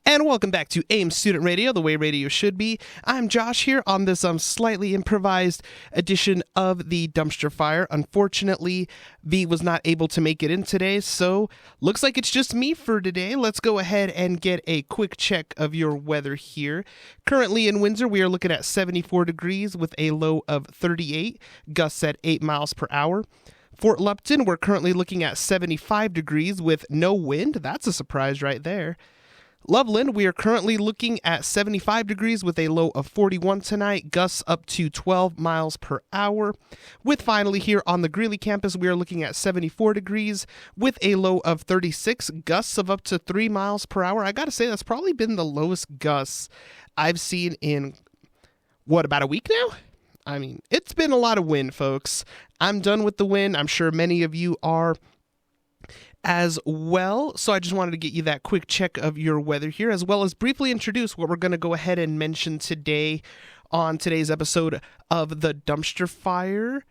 And welcome back to AIM Student Radio, the way radio should be. I'm Josh here on this slightly improvised edition of the Dumpster Fire. Unfortunately, V was not able to make it in today, so looks like it's just me for today. Let's go ahead and get a quick check of your weather here. Currently in Windsor, we are looking at 74 degrees with a low of 38, gusts at 8 miles per hour. Fort Lupton, we're currently looking at 75 degrees with no wind. That's a surprise right there. Loveland, we are currently looking at 75 degrees with a low of 41 tonight, gusts up to 12 miles per hour. With finally here on the Greeley campus, we are looking at 74 degrees with a low of 36, gusts of up to 3 miles per hour. I gotta say, that's probably been the lowest gusts I've seen in, about a week now? I mean, it's been a lot of wind, folks. I'm done with the wind. I'm sure many of you are as well. So I just wanted to get you that quick check of your weather here, as well as briefly introduce what we're going to go ahead and mention today on today's episode of the Dumpster Fire.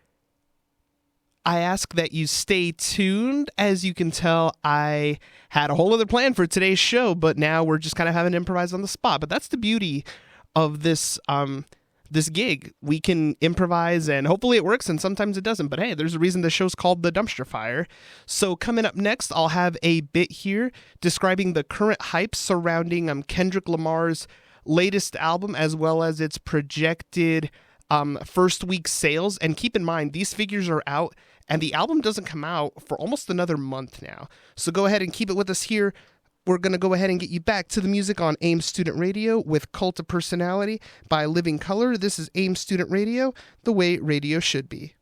I ask that you stay tuned. As you can tell, I had a whole other plan for today's show, but now we're just kind of having to improvise on the spot. But that's the beauty of this gig. We can improvise and hopefully it works, and sometimes it doesn't, but hey, there's a reason the show's called The Dumpster Fire. So coming up next, I'll have a bit here describing the current hype surrounding Kendrick Lamar's latest album, as well as its projected first week sales. And keep in mind, these figures are out and the album doesn't come out for almost another month now. So go ahead and keep it with us here. We're going to go ahead and get you back to the music on AIM Student Radio with Cult of Personality by Living Color. This is AIM Student Radio, the way radio should be.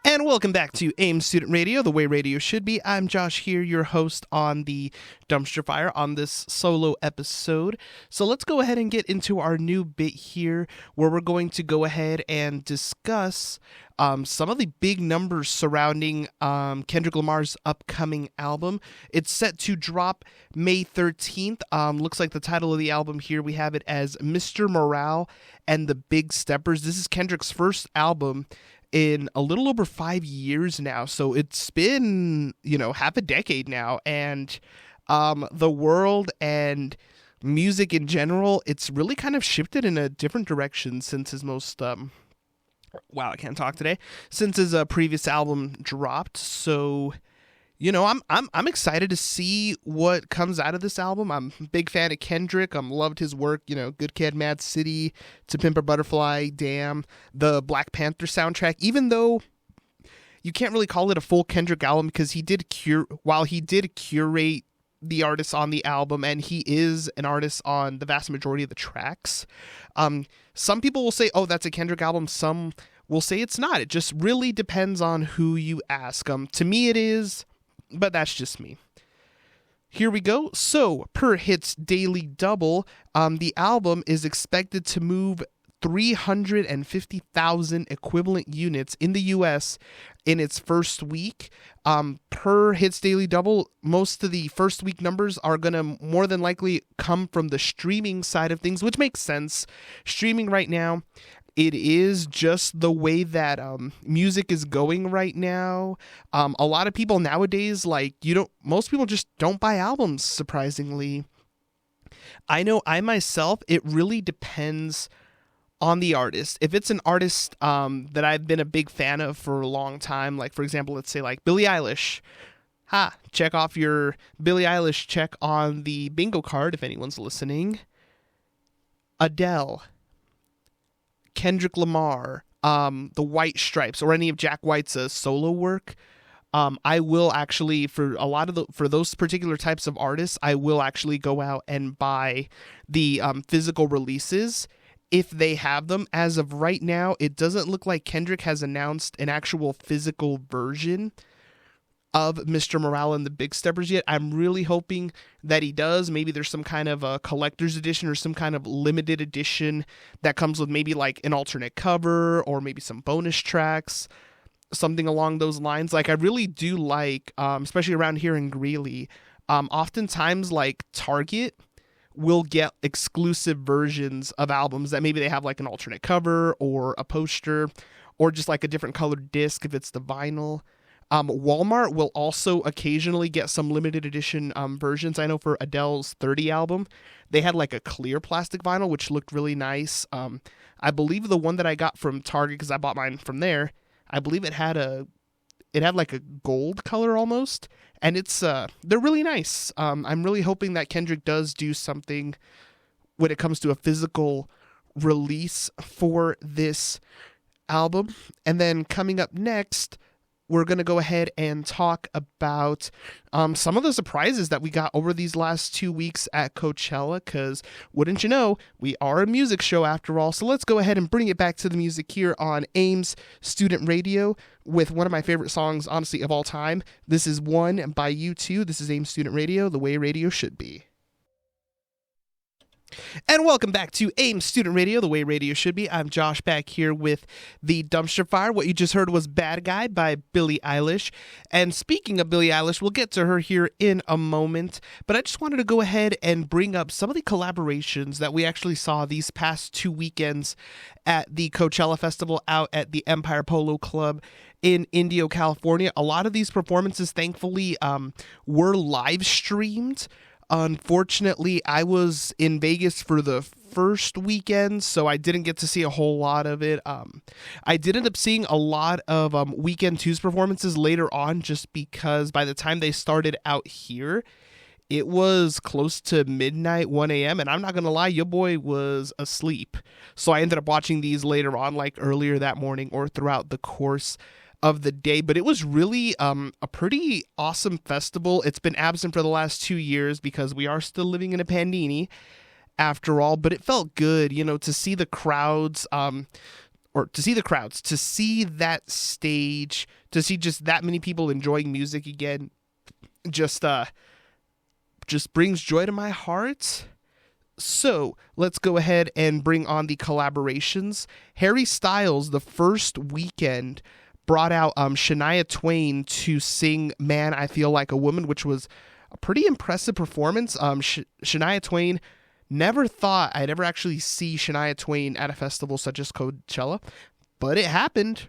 And welcome back to AIM Student Radio, the way radio should be. I'm Josh here, your host on the Dumpster Fire on this solo episode. So let's go ahead and get into our new bit here, where we're going to go ahead and discuss some of the big numbers surrounding Kendrick Lamar's upcoming album. It's set to drop May 13th. Looks like the title of the album here, we have it as Mr. Morale and the Big Steppers. This is Kendrick's first album in a little over 5 years now. So it's been, half a decade now. And the world and music in general, it's really kind of shifted in a different direction since his most... Wow, I can't talk today. Since his previous album dropped, so I'm excited to see what comes out of this album. I'm a big fan of Kendrick. Loved his work. Good Kid, Mad City, To Pimp a Butterfly, Damn, the Black Panther soundtrack. Even though you can't really call it a full Kendrick album because he did curate the artists on the album, and he is an artist on the vast majority of the tracks. Some people will say, oh, that's a Kendrick album. Some will say it's not. It just really depends on who you ask. To me it is, but that's just me. Here we go. So per Hits Daily Double, the album is expected to move 350,000 equivalent units in the U.S. in its first week. Per Hits Daily Double, most of the first week numbers are going to more than likely come from the streaming side of things, which makes sense. Streaming right now, it is just the way that music is going right now. A lot of people nowadays, most people just don't buy albums, surprisingly. I know I myself, it really depends on the artist. If it's an artist that I've been a big fan of for a long time, like for example, let's say like Billie Eilish. Check off your Billie Eilish check on the bingo card if anyone's listening. Adele, Kendrick Lamar, the White Stripes, or any of Jack White's solo work. I will actually, for those particular types of artists, I will actually go out and buy the physical releases if they have them. As of right now, it doesn't look like Kendrick has announced an actual physical version of Mr. Morale and the Big Steppers yet. I'm really hoping that he does. Maybe there's some kind of a collector's edition or some kind of limited edition that comes with maybe like an alternate cover or maybe some bonus tracks, something along those lines. Like I really do like, especially around here in Greeley, oftentimes like Target will get exclusive versions of albums that maybe they have like an alternate cover or a poster or just like a different colored disc if it's the vinyl. Walmart will also occasionally get some limited edition versions. I know for Adele's 30 album, they had like a clear plastic vinyl, which looked really nice. I believe the one that I got from Target, because I bought mine from there, I believe it had like a gold color almost, and they're really nice. I'm really hoping that Kendrick does do something when it comes to a physical release for this album. And then coming up next, we're going to go ahead and talk about some of the surprises that we got over these last 2 weeks at Coachella, because wouldn't you know, we are a music show after all. So let's go ahead and bring it back to the music here on Ames Student Radio with one of my favorite songs, honestly, of all time. This is One by U2. This is Ames Student Radio, the way radio should be. And welcome back to Ames Student Radio, the way radio should be. I'm Josh, back here with the Dumpster Fire. What you just heard was Bad Guy by Billie Eilish. And speaking of Billie Eilish, we'll get to her here in a moment. But I just wanted to go ahead and bring up some of the collaborations that we actually saw these past 2 weekends at the Coachella Festival out at the Empire Polo Club in Indio, California. A lot of these performances, thankfully, were live streamed. Unfortunately, I was in Vegas for the first weekend, so I didn't get to see a whole lot of it. I did end up seeing a lot of Weekend 2's performances later on, just because by the time they started out here, it was close to midnight, 1 a.m., and I'm not going to lie, your boy was asleep. So I ended up watching these later on, like earlier that morning or throughout the course of the day. But it was really a pretty awesome festival. It's been absent for the last 2 years because we are still living in a pandemic after all, but it felt good, to see the crowds, to see that stage, to see just that many people enjoying music again, just brings joy to my heart. So let's go ahead and bring on the collaborations. Harry Styles, the first weekend, brought out Shania Twain to sing Man, I Feel Like a Woman, which was a pretty impressive performance. Shania Twain, never thought I'd ever actually see Shania Twain at a festival such as Coachella, but it happened.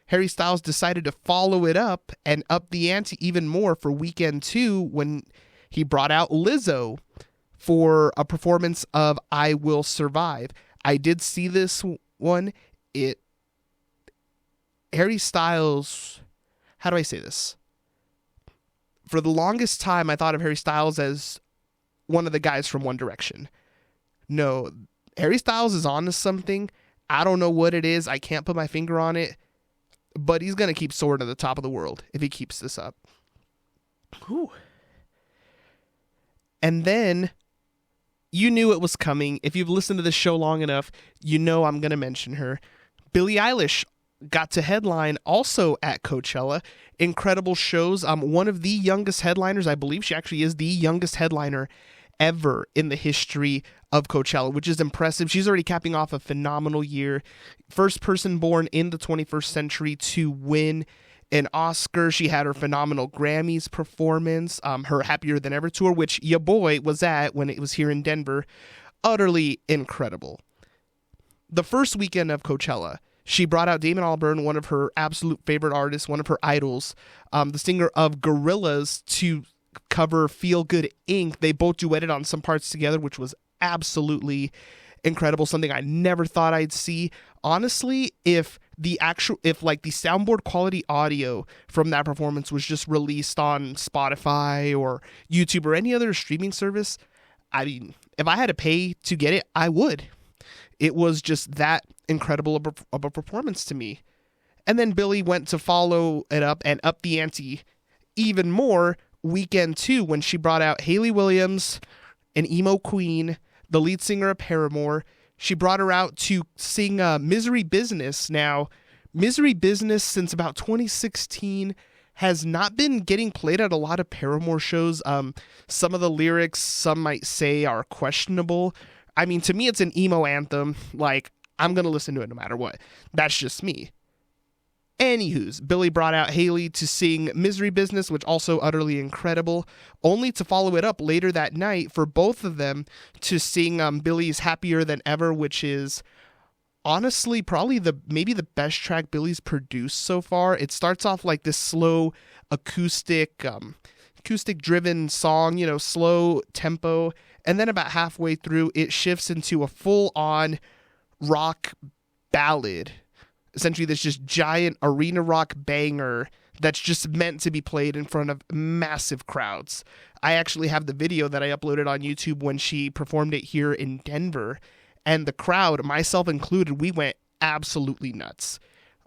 Harry Styles decided to follow it up and up the ante even more for weekend 2 when he brought out Lizzo for a performance of I Will Survive. I did see this one. Harry Styles, how do I say this? For the longest time, I thought of Harry Styles as one of the guys from One Direction. No, Harry Styles is on to something. I don't know what it is. I can't put my finger on it. But he's going to keep soaring to the top of the world if he keeps this up. Whew. And then, you knew it was coming. If you've listened to this show long enough, you know I'm going to mention her. Billie Eilish got to headline also at Coachella. Incredible shows. One of the youngest headliners. I believe she actually is the youngest headliner ever in the history of Coachella, which is impressive. She's already capping off a phenomenal year. First person born in the 21st century to win an Oscar. She had her phenomenal Grammys performance, her Happier Than Ever tour, which your boy was at when it was here in Denver. Utterly incredible. The first weekend of Coachella, she brought out Damon Albarn, one of her absolute favorite artists, one of her idols, the singer of Gorillaz, to cover Feel Good Inc. They both duetted on some parts together, which was absolutely incredible, something I never thought I'd see. Honestly, if the soundboard quality audio from that performance was just released on Spotify or YouTube or any other streaming service, I mean, if I had to pay to get it, I would. It was just that incredible of a performance to me. And then Billie went to follow it up and up the ante even more weekend 2 when she brought out Hayley Williams, an emo queen, the lead singer of Paramore. She brought her out to sing Misery Business. Now, Misery Business, since about 2016, has not been getting played at a lot of Paramore shows. Some of the lyrics, some might say, are questionable. I mean, to me, it's an emo anthem. Like, I'm going to listen to it no matter what. That's just me. Anywho's, Billie brought out Hayley to sing Misery Business, which also utterly incredible, only to follow it up later that night for both of them to sing Billie's Happier Than Ever, which is honestly probably maybe the best track Billy's produced so far. It starts off like this slow acoustic driven song, slow tempo, and then about halfway through it shifts into a full on rock ballad. Essentially this just giant arena rock banger that's just meant to be played in front of massive crowds. I actually have the video that I uploaded on YouTube when she performed it here in Denver, and the crowd, myself included, we went absolutely nuts.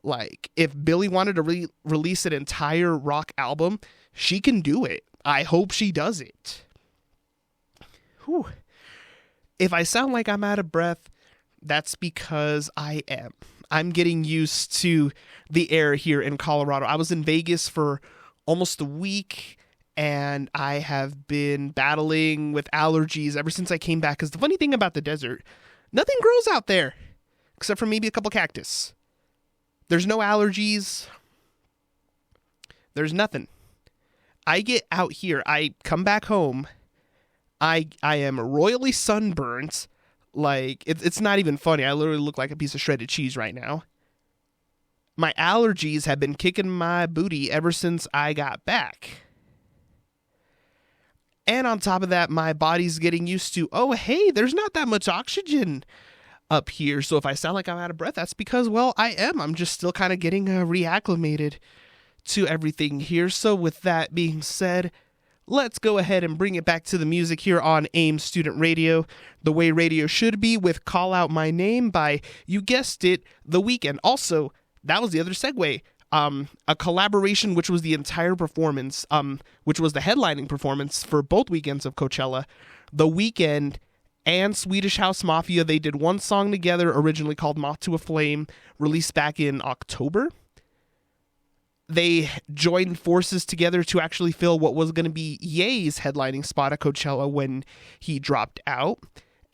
Like, if Billy wanted to release an entire rock album, she can do it. I hope she does it. Whew. If I sound like I'm out of breath, that's because I am. I'm getting used to the air here in Colorado. I was in Vegas for almost a week, and I have been battling with allergies ever since I came back. Because the funny thing about the desert, nothing grows out there except for maybe a couple cactus. There's no allergies. There's nothing. I get out here. I come back home. I am royally sunburnt. Like, it's not even funny. I literally look like a piece of shredded cheese right now. My allergies have been kicking my booty ever since I got back. And on top of that, my body's getting used to, oh, hey, there's not that much oxygen up here. So if I sound like I'm out of breath, that's because, well, I am. I'm just still kind of getting reacclimated to everything here. So with that being said, let's go ahead and bring it back to the music here on AIM Student Radio, the way radio should be, with Call Out My Name by, you guessed it, The Weeknd. Also, that was the other segue. A collaboration which was the entire performance, which was the headlining performance for both weekends of Coachella. The Weeknd and Swedish House Mafia, they did one song together, originally called Moth to a Flame, released back in October. They joined forces together to actually fill what was going to be Ye's headlining spot at Coachella when he dropped out.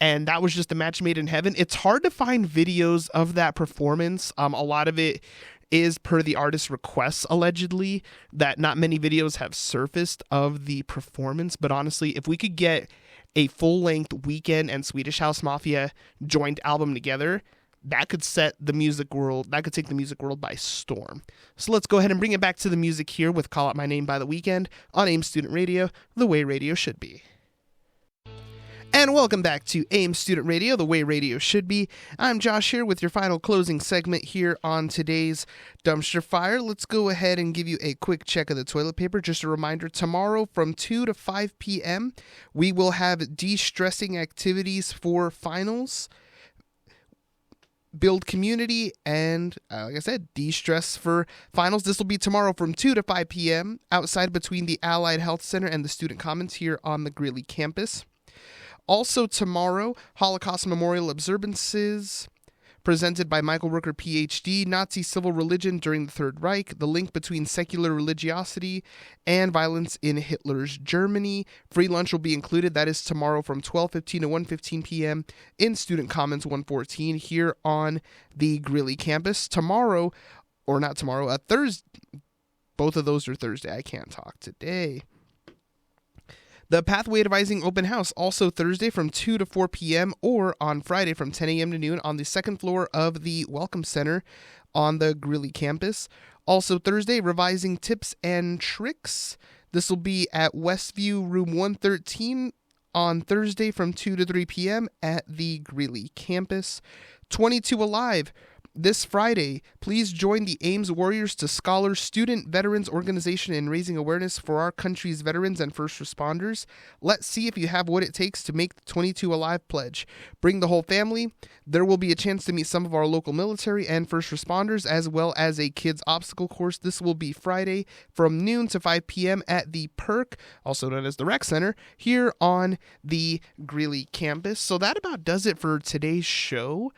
And that was just a match made in heaven. It's hard to find videos of that performance. A lot of it is per the artist's requests, allegedly, that not many videos have surfaced of the performance. But honestly, if we could get a full-length Weeknd and Swedish House Mafia joint album together, that could set the music world, that could take the music world by storm. So let's go ahead and bring it back to the music here with Call Out My Name by The Weeknd on AIM Student Radio, the way radio should be. And welcome back to AIM Student Radio, the way radio should be. I'm Josh here with your final closing segment here on today's Dumpster Fire. Let's go ahead and give you a quick check of the toilet paper. Just a reminder, tomorrow from 2 to 5 p.m., we will have de-stressing activities for finals, build community, and like I said, de-stress for finals. This will be tomorrow from 2 to 5 p.m. outside between the Allied Health Center and the Student Commons here on the Greeley campus. Also tomorrow, Holocaust Memorial Observances presented by Michael Rooker, Ph.D., Nazi Civil Religion During the Third Reich, the link between secular religiosity and violence in Hitler's Germany. Free lunch will be included. That is tomorrow from 12:15 to 1:15 p.m. in Student Commons 114 here on the Greeley campus. Tomorrow, or not tomorrow, Thursday. Both of those are Thursday. I can't talk today. The Pathway Advising Open House, also Thursday from 2 to 4 p.m. or on Friday from 10 a.m. to noon on the second floor of the Welcome Center on the Greeley campus. Also Thursday, Revising Tips and Tricks. This will be at Westview Room 113 on Thursday from 2 to 3 p.m. at the Greeley campus. 22 Alive. This Friday, please join the Ames Warriors to Scholars Student Veterans Organization in raising awareness for our country's veterans and first responders. Let's see if you have what it takes to make the 22 Alive pledge. Bring the whole family. There will be a chance to meet some of our local military and first responders, as well as a kids obstacle course. This will be Friday from noon to 5 p.m. at the Perk, also known as the Rec Center, here on the Greeley campus. So that about does it for today's show.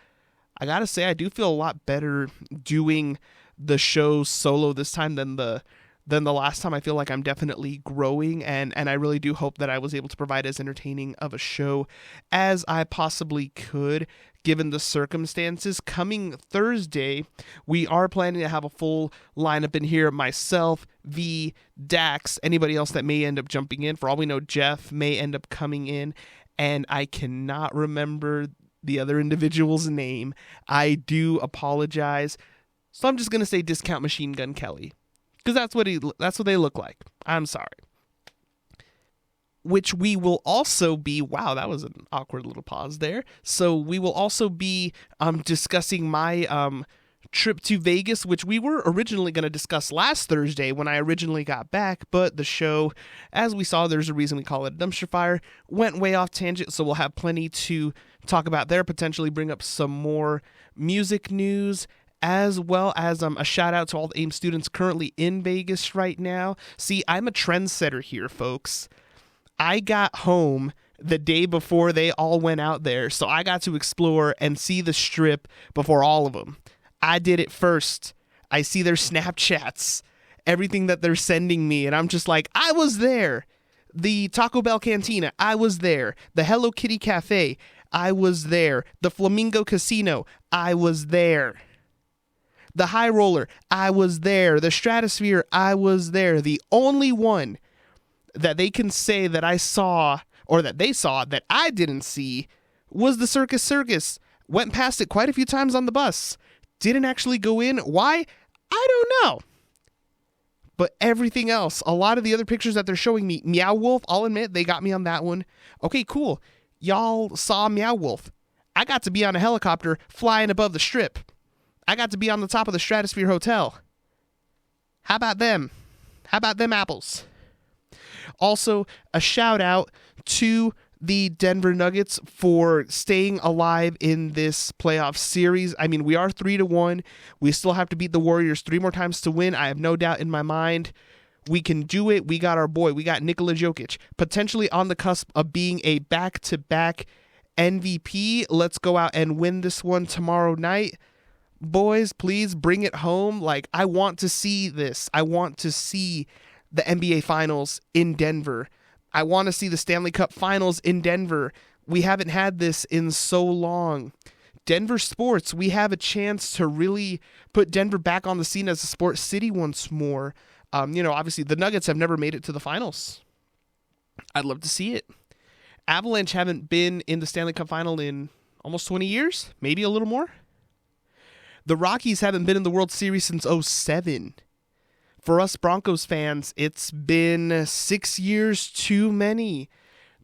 I gotta say, I do feel a lot better doing the show solo this time than the last time. I feel like I'm definitely growing, and I really do hope that I was able to provide as entertaining of a show as I possibly could, given the circumstances. Coming Thursday, we are planning to have a full lineup in here. Myself, V, Dax, anybody else that may end up jumping in. For all we know, Jeff may end up coming in, and I cannot remember the other individual's name. I do apologize. So I'm just going to say Discount Machine Gun Kelly, because that's what they look like. I'm sorry. Which we will also be, wow, that was an awkward little pause there. So we will also be discussing my trip to Vegas, which we were originally going to discuss last Thursday when I originally got back, but the show, as we saw, there's a reason we call it a dumpster fire, went way off tangent, so we'll have plenty to talk about there, potentially bring up some more music news, as well as a shout out to all the AIM students currently in Vegas right now. See, I'm a trendsetter here, folks. I got home the day before they all went out there, so I got to explore and see the strip before all of them. I did it first. I see their Snapchats, everything that they're sending me, and I'm just like, I was there. The Taco Bell Cantina, I was there. The Hello Kitty Cafe, I was there. The Flamingo Casino, I was there. The High Roller, I was there. The Stratosphere, I was there. The only one that they can say that I saw, or that they saw that I didn't see, was the Circus. Went past it quite a few times on the bus. Didn't actually go in. Why? I don't know. But everything else, a lot of the other pictures that they're showing me, Meow Wolf, I'll admit, they got me on that one. Okay, cool. Y'all saw Meow Wolf. I got to be on a helicopter flying above the strip. I got to be on the top of the Stratosphere Hotel. How about them? How about them apples? Also, a shout out to the Denver Nuggets for staying alive in this playoff series. I mean, we are 3-1. We still have to beat the Warriors 3 more times to win. I have no doubt in my mind we can do it. We got our boy. We got Nikola Jokic, potentially on the cusp of being a back-to-back MVP. Let's go out and win this one tomorrow night. Boys, please bring it home. Like, I want to see this. I want to see the NBA Finals in Denver. I want to see the Stanley Cup Finals in Denver. We haven't had this in so long. Denver sports, we have a chance to really put Denver back on the scene as a sports city once more. Obviously the Nuggets have never made it to the finals. I'd love to see it. Avalanche haven't been in the Stanley Cup Final in almost 20 years, maybe a little more. The Rockies haven't been in the World Series since 2007. For us Broncos fans, it's been 6 years too many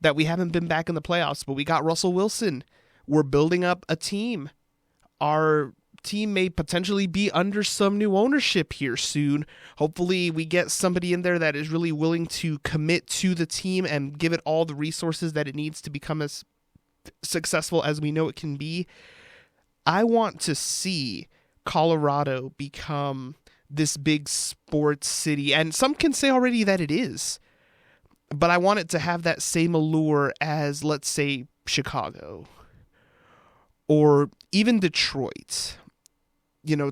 that we haven't been back in the playoffs, but we got Russell Wilson. We're building up a team. Our team may potentially be under some new ownership here soon. Hopefully we get somebody in there that is really willing to commit to the team and give it all the resources that it needs to become as successful as we know it can be. I want to see Colorado become this big sports city, and some can say already that it is, but I want it to have that same allure as, let's say, Chicago or even Detroit.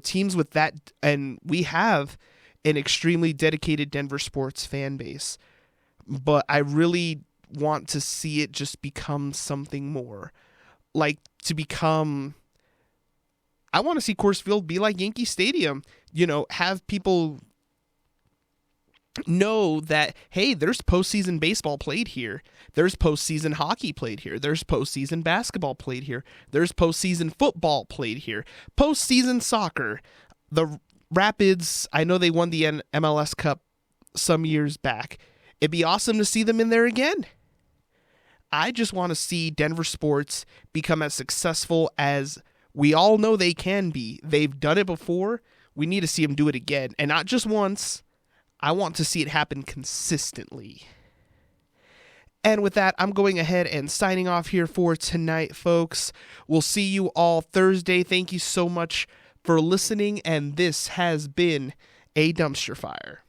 Teams with that, and we have an extremely dedicated Denver sports fan base, but I really want to see it just become something more. I want to see Coors Field be like Yankee Stadium, have people know that, hey, there's postseason baseball played here. There's postseason hockey played here. There's postseason basketball played here. There's postseason football played here. Postseason soccer. The Rapids, I know they won the MLS Cup some years back. It'd be awesome to see them in there again. I just want to see Denver sports become as successful as we all know they can be. They've done it before. We need to see them do it again. And not just once. I want to see it happen consistently. And with that, I'm going ahead and signing off here for tonight, folks. We'll see you all Thursday. Thank you so much for listening. And this has been a Dumpster Fire.